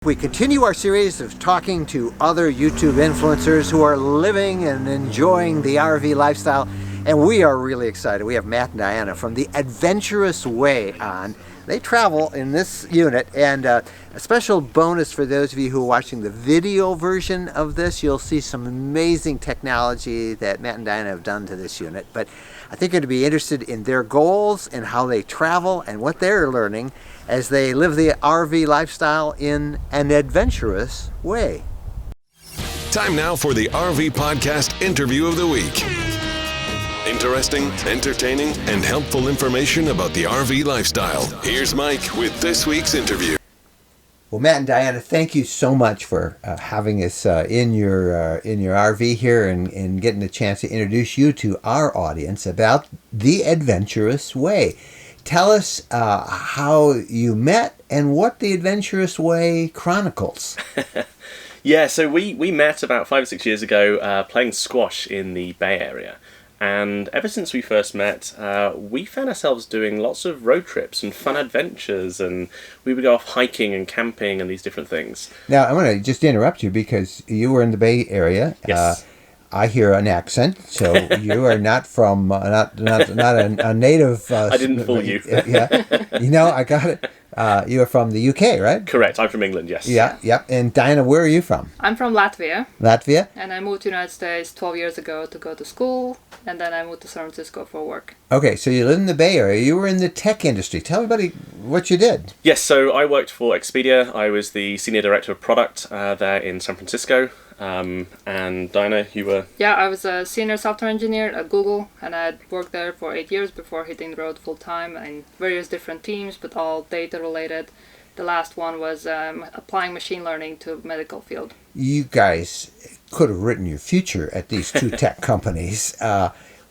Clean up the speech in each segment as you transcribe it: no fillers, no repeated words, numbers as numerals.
We continue our series of talking to other YouTube influencers who are living and enjoying the RV lifestyle, and we are really excited. We have Matt and Diana from the Adventurous Way on. They travel in this unit, and a special bonus for those of you who are watching the video version of this, you'll see some amazing technology that Matt and Diana have done to this unit. But I think you're going to be interested in their goals and how they travel and what they're learning as they live the RV lifestyle in an adventurous way. Time now for the RV Podcast Interview of the Week. Interesting, entertaining, and helpful information about the RV lifestyle. Here's Mike with this week's interview. Well, Matt and Diana, thank you so much for having us in your RV here and getting the chance to introduce you to our audience about the Adventurous Way. Tell us how you met and what the Adventurous Way chronicles. Yeah, so we met about 5 or 6 years ago playing squash in the Bay Area. And ever since we first met, we found ourselves doing lots of road trips and fun adventures, and we would go off hiking and camping and these different things. Now, I want to just interrupt you because you were in the Bay Area. Yes. I hear an accent, so you are not from not a native. I didn't fool you. Yeah, I got it. You are from the UK, right? Correct. I'm from England. Yes. Yeah. And Diana, where are you from? I'm from Latvia. Latvia. And I moved to the United States 12 years ago to go to school, and then I moved to San Francisco for work. Okay, so you live in the Bay Area. You were in the tech industry. Tell everybody what you did. Yes. So I worked for Expedia. I was the senior director of product there in San Francisco. And Diana, you were? Yeah, I was a senior software engineer at Google, and I had worked there for 8 years before hitting the road full time in various different teams, but all data related. The last one was applying machine learning to medical field. You guys could have written your future at these two tech companies.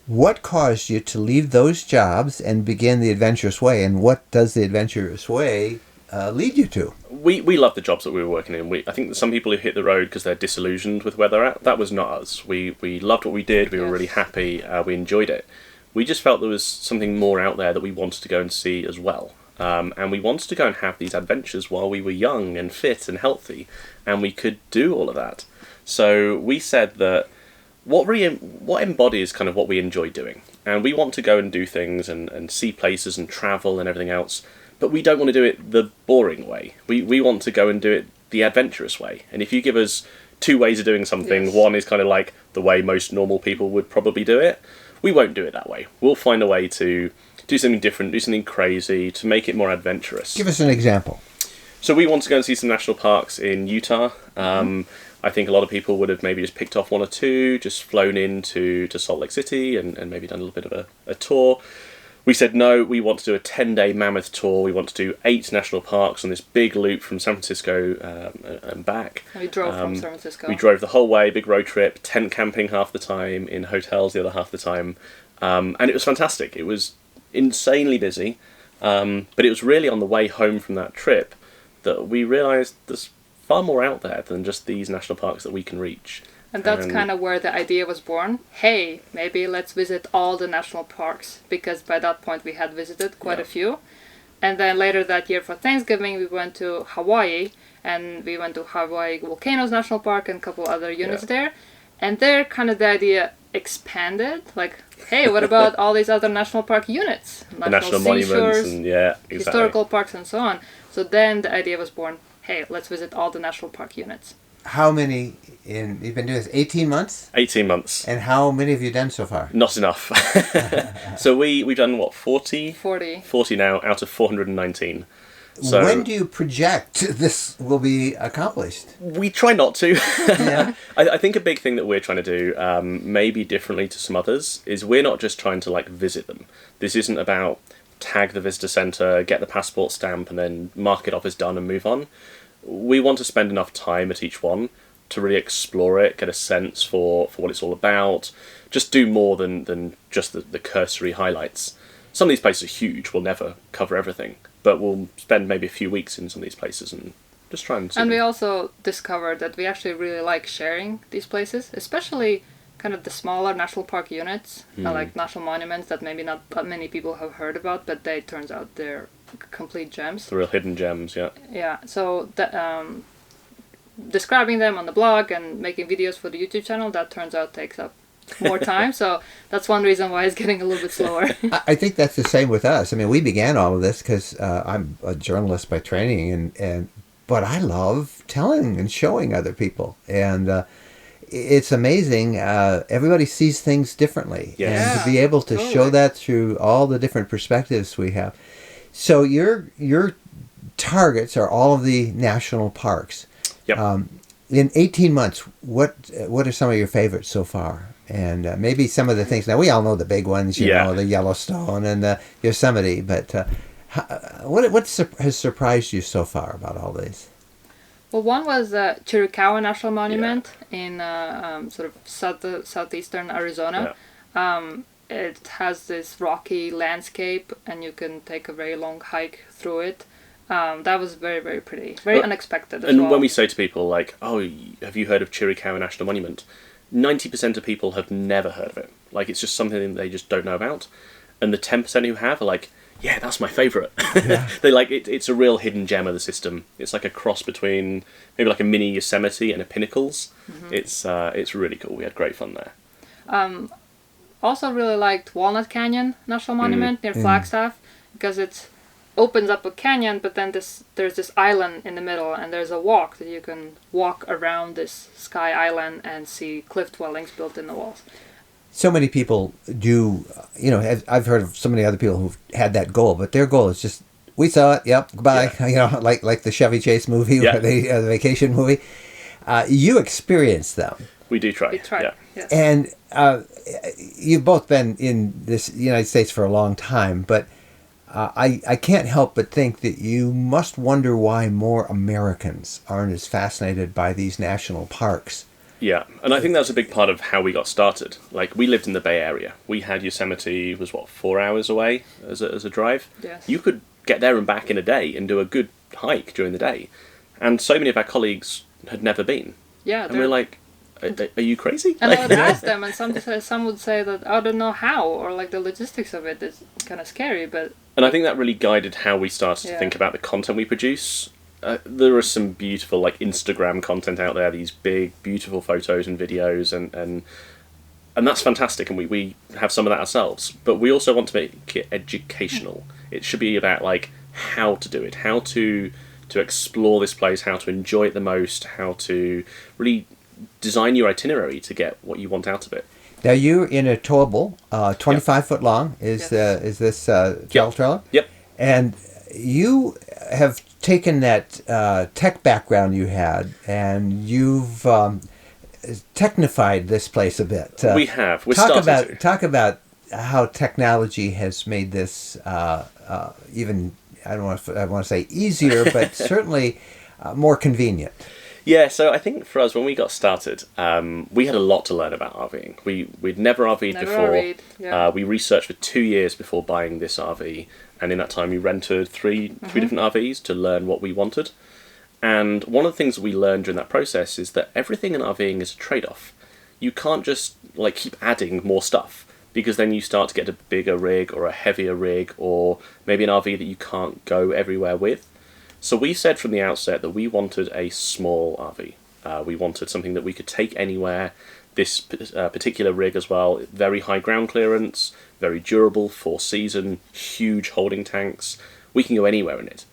What caused you to leave those jobs and begin the Adventurous Way, and what does the Adventurous Way lead you to? We love the jobs that we were working in. I think that some people who hit the road because they're disillusioned with where they're at. That was not us. We loved what we did. We were really happy. We enjoyed it. We just felt there was something more out there that we wanted to go and see as well. And we wanted to go and have these adventures while we were young and fit and healthy, and we could do all of that. So we said that what embodies kind of what we enjoy doing, and we want to go and do things and see places and travel and everything else. But we don't want to do it the boring way. We want to go and do it the adventurous way. And if you give us two ways of doing something, yes. One is kind of like the way most normal people would probably do it. We won't do it that way. We'll find a way to do something different, do something crazy, to make it more adventurous. Give us an example. So we want to go and see some national parks in Utah. I think a lot of people would have maybe just picked off one or two, just flown into Salt Lake City and maybe done a little bit of a tour. We said, no, we want to do a 10-day mammoth tour. We want to do 8 national parks on this big loop from San Francisco and back. And we drove from San Francisco. We drove the whole way, big road trip, tent camping half the time, in hotels the other half the time. And it was fantastic. It was insanely busy. But it was really on the way home from that trip that we realised there's far more out there than just these national parks that we can reach. And that's kind of where the idea was born. Hey, maybe let's visit all the national parks, because by that point we had visited quite a few. And then later that year for Thanksgiving we went to Hawaii, and we went to Hawaii Volcanoes National Park and a couple other units there. And there kind of the idea expanded, like, hey, what about all these other national park units? National monuments and historical parks and so on. So then the idea was born, hey, let's visit all the national park units. How many you've been doing this 18 months? 18 months. And how many have you done so far? Not enough. So we've done 40 now out of 419. So when do you project this will be accomplished? We try not to. Yeah. I think a big thing that we're trying to do, maybe differently to some others, is we're not just trying to visit them. This isn't about tag the visitor centre, get the passport stamp, and then mark it off as done and move on. We want to spend enough time at each one to really explore it, get a sense for what it's all about, just do more than just the cursory highlights. Some of these places are huge, we'll never cover everything, but we'll spend maybe a few weeks in some of these places and just try and see. And we also discovered that we actually really like sharing these places, especially kind of the smaller national park units, like national monuments that maybe not that many people have heard about, but turns out they're complete gems. The real hidden gems, yeah. Yeah, so that describing them on the blog and making videos for the YouTube channel, that turns out takes up more time. So that's one reason why it's getting a little bit slower. I think that's the same with us. I mean, we began all of this because I'm a journalist by training, but I love telling and showing other people. And it's amazing. Everybody sees things differently. Yes. And to be able to show that through all the different perspectives we have. So your targets are all of the national parks. Yep. In 18 months, what are some of your favorites so far? And maybe some of the things. Now, we all know the big ones, you know, the Yellowstone and the Yosemite. But what has surprised you so far about all these? Well, one was Chiricahua National Monument in sort of southeastern Arizona. Yeah. It has this rocky landscape, and you can take a very long hike through it. That was very, very pretty. Very unexpected as well. And when we say to people, like, oh, have you heard of Chiricahua National Monument? 90% of people have never heard of it. Like, it's just something they just don't know about. And the 10% who have are like, yeah, that's my favourite. Yeah. They like it. It's a real hidden gem of the system. It's like a cross between maybe like a mini Yosemite and a Pinnacles. Mm-hmm. It's really cool. We had great fun there. Also really liked Walnut Canyon National Monument near Flagstaff, because it opens up a canyon, but then there's this island in the middle, and there's a walk that you can walk around this sky island and see cliff dwellings built in the walls. So many people do, you know, I've heard of so many other people who've had that goal, but their goal is just, we saw it, yep, goodbye, you know, like the Chevy Chase movie or the vacation movie. You experience them. We do try. We try, yes. And you've both been in this United States for a long time, but I can't help but think that you must wonder why more Americans aren't as fascinated by these national parks. Yeah, and I think that's a big part of how we got started. Like, we lived in the Bay Area. We had Yosemite, was 4 hours away as a drive? Yes. You could get there and back in a day and do a good hike during the day. And so many of our colleagues had never been. Yeah. And we're like, are you crazy? And I would ask them, and some would say that, I don't know how, or like the logistics of it is kind of scary, but... And I think that really guided how we started to think about the content we produce. There is some beautiful like Instagram content out there, these big, beautiful photos and videos, and that's fantastic, and we have some of that ourselves. But we also want to make it educational. It should be about like how to do it, how to explore this place, how to enjoy it the most, how to really design your itinerary to get what you want out of it. Now you're in a towable, 25 foot long is this travel trailer? Yep. And you have taken that tech background you had, and you've technified this place a bit. We have. Talk about how technology has made this even, I want to say easier, but certainly more convenient. Yeah, so I think for us, when we got started, we had a lot to learn about RVing. We'd never RV'd before. RV'd, yeah. We researched for 2 years before buying this RV, and in that time we rented three different RVs to learn what we wanted. And one of the things that we learned during that process is that everything in RVing is a trade-off. You can't just like keep adding more stuff, because then you start to get a bigger rig or a heavier rig, or maybe an RV that you can't go everywhere with. So we said from the outset that we wanted a small RV. We wanted something that we could take anywhere. This particular rig as well, very high ground clearance, very durable, 4-season, huge holding tanks. We can go anywhere in it.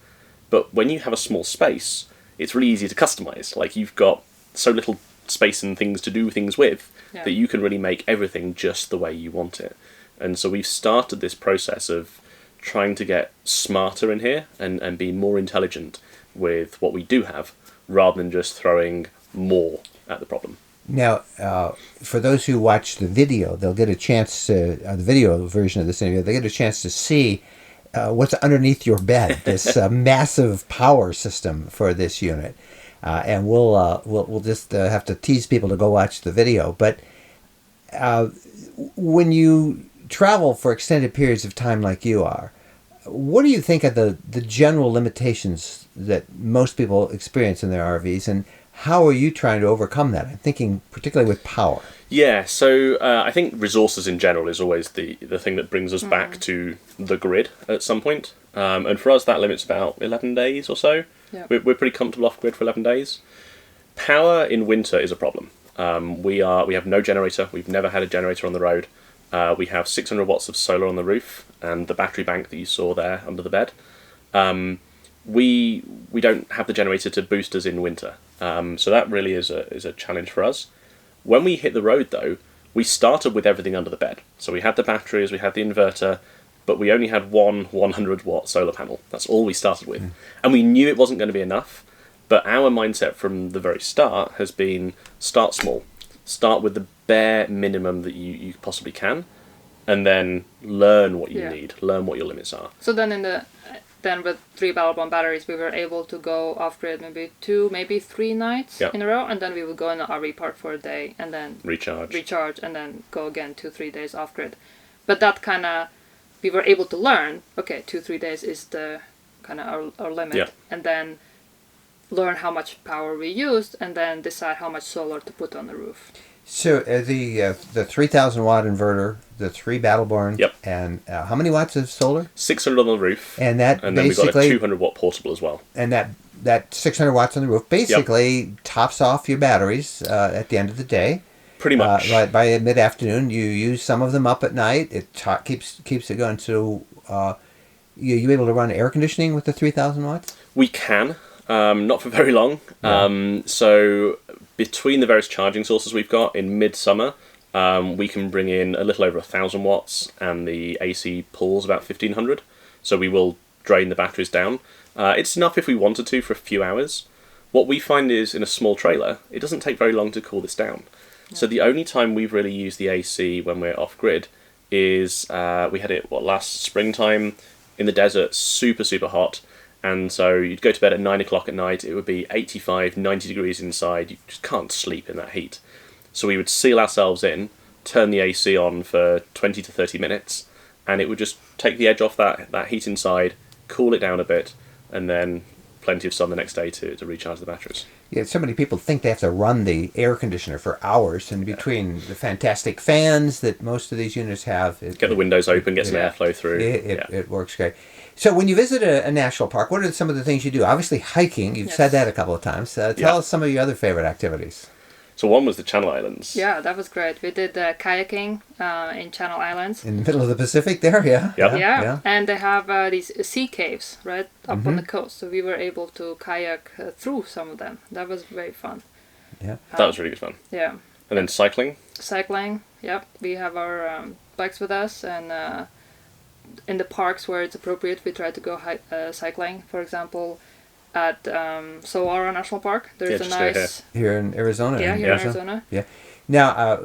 But when you have a small space, it's really easy to customize. Like, you've got so little space and things to do things with that you can really make everything just the way you want it. And so we've started this process of trying to get smarter in here and be more intelligent with what we do have, rather than just throwing more at the problem. Now, for those who watch the video, they'll get a chance to, the video version of this interview, they get a chance to see what's underneath your bed, this massive power system for this unit. And we'll just have to tease people to go watch the video. But when you travel for extended periods of time like you are, what do you think are the general limitations that most people experience in their RVs, and how are you trying to overcome that? I'm thinking particularly with power. Yeah, so I think resources in general is always the thing that brings us back to the grid at some point. And for us, that limit's about 11 days or so. Yeah. We're pretty comfortable off-grid for 11 days. Power in winter is a problem. We have no generator. We've never had a generator on the road. We have 600 watts of solar on the roof and the battery bank that you saw there under the bed. We don't have the generator to boost us in winter. So that really is a challenge for us. When we hit the road, though, we started with everything under the bed. So we had the batteries, we had the inverter, but we only had one 100-watt solar panel. That's all we started with. And we knew it wasn't going to be enough, but our mindset from the very start has been start small. Start with the bare minimum that you possibly can, and then learn what you need, learn what your limits are. So then with 3 Battlebond batteries, we were able to go off-grid maybe 2, maybe 3 nights in a row, and then we would go in the RV park for a day, and then recharge, and then go again 2-3 days off-grid. But that kind of, we were able to learn, okay, 2-3 days is the kind of our limit, and then learn how much power we used, and then decide how much solar to put on the roof. So the 3,000 watt inverter, the 3 Battleborn, and how many watts of solar? 600 on the roof, and then we've got a 200 watt portable as well. And that 600 watts on the roof basically tops off your batteries at the end of the day. Pretty much. By mid-afternoon, you use some of them up at night. It keeps it going. So you able to run air conditioning with the 3,000 watts? We can, not for very long. Yeah. So between the various charging sources we've got in midsummer, we can bring in a little over 1,000 watts, and the AC pulls about 1,500. So we will drain the batteries down. It's enough if we wanted to for a few hours. What we find is in a small trailer, it doesn't take very long to cool this down. Yeah. So the only time we've really used the AC when we're off grid is we had it last springtime in the desert, super hot. And so you'd go to bed at 9 o'clock at night, it would be 85, 90 degrees inside, you just can't sleep in that heat. So we would seal ourselves in, turn the AC on for 20 to 30 minutes, and it would just take the edge off that heat inside, cool it down a bit, and then plenty of sun the next day to recharge the batteries. Yeah, so many people think they have to run the air conditioner for hours, and between the fantastic fans that most of these units have... Get the windows open, get some airflow through. It works great. So when you visit a national park, what are some of the things you do? Obviously hiking, you've said that a couple of times. Tell us some of your other favorite activities. So one was the Channel Islands. Yeah, that was great. We did kayaking in Channel Islands. In the middle of the Pacific there, yeah? Yeah. And they have these sea caves, right, up on the coast. So we were able to kayak through some of them. That was very fun. Yeah, that was really good fun. Yeah. And then cycling? Cycling, yep. We have our bikes with us, and in the parks where it's appropriate, we try to go cycling. For example, at Saguaro National Park, there's a nice... Here in Arizona. Yeah, here in Arizona. Yeah. Now,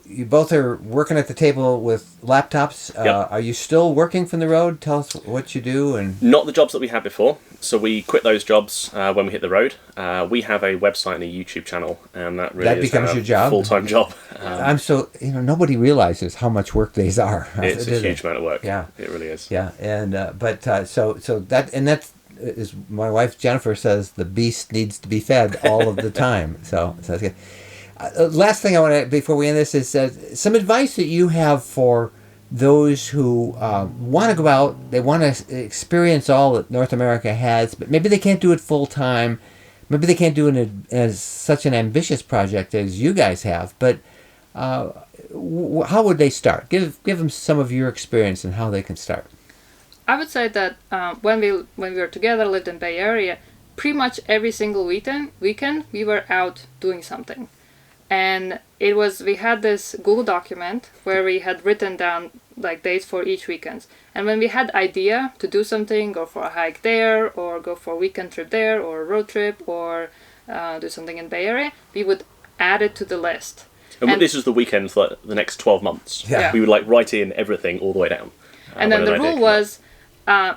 you both are working at the table with laptops. Are you still working from the road? Tell us what you do. And not the jobs that we had before. So we quit those jobs when we hit the road. We have a website and a YouTube channel, and that really becomes your job? Full-time job. Nobody realizes how much work these are. It's a huge amount of work. Yeah, it really is. Yeah, and that's is my wife Jennifer says the beast needs to be fed all of the time. So that's good. Last thing I want to, before we end this, is some advice that you have for those who want to go out, they want to experience all that North America has, but maybe they can't do it full time. Maybe they can't do it as such an ambitious project as you guys have. But how would they start? Give them some of your experience and how they can start. I would say that when we were together, lived in Bay Area, pretty much every single weekend we were out doing something. And we had this Google document where we had written down like dates for each weekend. And when we had idea to do something, go for a hike there, or go for a weekend trip there, or a road trip, or do something in Bay Area, we would add it to the list. And this was the weekend for the next 12 months. Yeah. We would write in everything all the way down. And then the rule was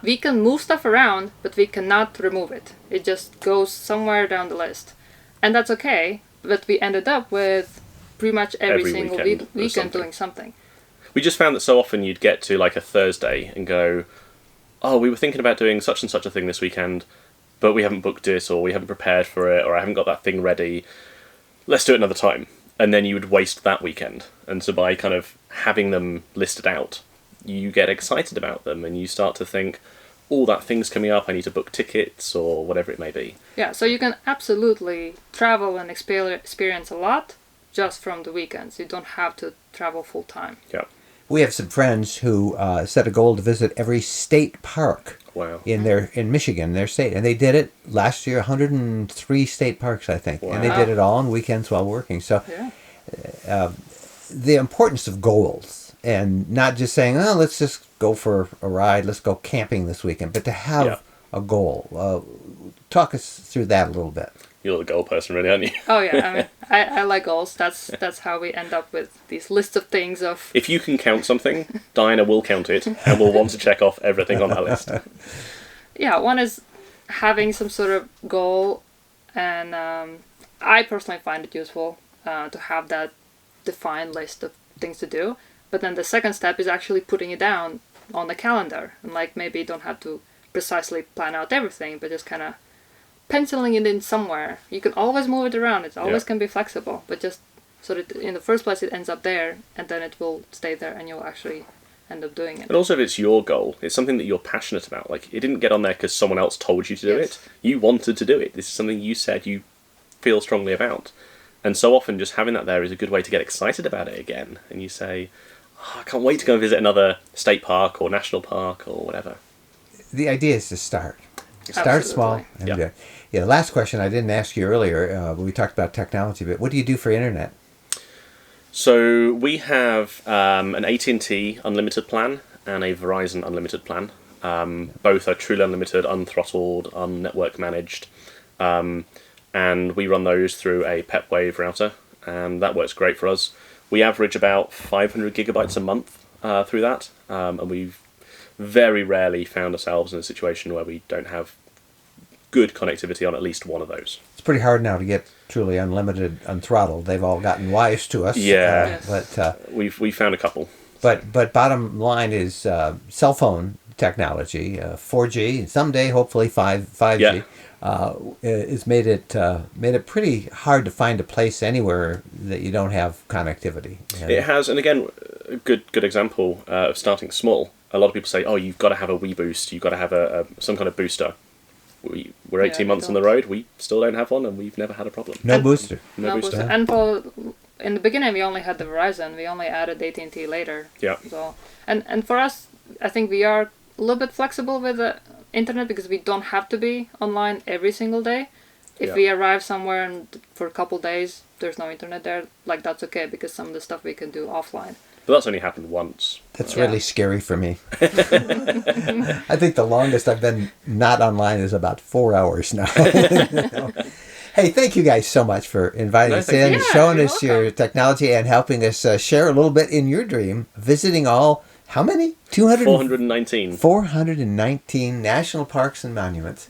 we can move stuff around, but we cannot remove it. It just goes somewhere down the list. And that's okay. But we ended up with pretty much every single weekend doing something. We just found that so often you'd get to a Thursday and go, oh, we were thinking about doing such and such a thing this weekend, but we haven't booked it, or we haven't prepared for it, or I haven't got that thing ready. Let's do it another time. And then you would waste that weekend. And so by kind of having them listed out, you get excited about them and you start to think, all that thing's coming up, I need to book tickets or whatever it may be. Yeah, so you can absolutely travel and experience a lot just from the weekends. You don't have to travel full time. Yeah. We have some friends who set a goal to visit every state park Wow. in Michigan, their state, and they did it last year. 103 state parks, I think, and they Wow. did it all on weekends while working. So, Yeah. the importance of goals and not just saying, "Oh, let's just go for a ride, let's go camping this weekend," but to have a goal. Talk us through that a little bit. You're the goal person, really, aren't you? Oh yeah, I mean, I like goals. That's how we end up with these lists of things of. If you can count something, Diana will count it and will want to check off everything on that list. Yeah, one is having some sort of goal, and I personally find it useful to have that defined list of things to do. But then the second step is actually putting it down on the calendar, and like maybe you don't have to precisely plan out everything, but just kind of penciling it in somewhere. You can always move it around. It always can be flexible, but just so that in the first place it ends up there, and then it will stay there, and you'll actually end up doing it. And also, if it's your goal, it's something that you're passionate about. Like, it didn't get on there because someone else told you to do it. You wanted to do it. This is something you said you feel strongly about. And so often just having that there is a good way to get excited about it again. And you say, oh, I can't wait to go and visit another state park or national park or whatever. The idea is to start. Start Absolutely. small and do it. Yeah, the last question I didn't ask you earlier, we talked about technology, but what do you do for internet? So we have an AT&T unlimited plan and a Verizon unlimited plan. Both are truly unlimited, unthrottled, unnetwork managed. And we run those through a PepWave router, and that works great for us. We average about 500 gigabytes a month through that, and we've very rarely found ourselves in a situation where we don't have good connectivity on at least one of those. It's pretty hard now to get truly unlimited, unthrottled. They've all gotten wise to us. Yeah. But We've found a couple. But bottom line is cell phone technology, 4G, someday hopefully 5G, has made it pretty hard to find a place anywhere that you don't have connectivity. And It has, and again, a good example of starting small. A lot of people say, "Oh, you've got to have a Wii Boost. You've got to have some kind of booster." We're 18 months on the road. We still don't have one, and we've never had a problem. No booster. No booster. And in the beginning, we only had the Verizon. We only added AT&T later. Yeah. So and for us, I think we are a little bit flexible with the internet because we don't have to be online every single day. If we arrive somewhere and for a couple days there's no internet there, like that's okay because some of the stuff we can do offline. But that's only happened once. That's really scary for me. I think the longest I've been not online is about 4 hours now. Hey, thank you guys so much for inviting us in, showing us your technology, and helping us share a little bit in your dream, visiting all, how many? 419. 419 national parks and monuments.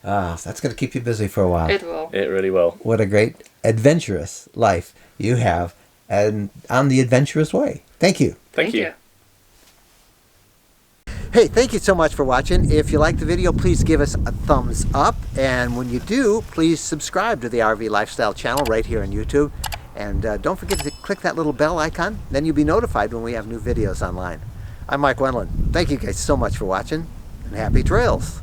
That's going to keep you busy for a while. It will. It really will. What a great adventurous life you have, and on the adventurous way. Thank you. Thank you. Hey, thank you so much for watching. If you like the video, please give us a thumbs up. And when you do, please subscribe to the RV Lifestyle channel right here on YouTube. And don't forget to click that little bell icon. Then you'll be notified when we have new videos online. I'm Mike Wendland. Thank you guys so much for watching, and happy trails.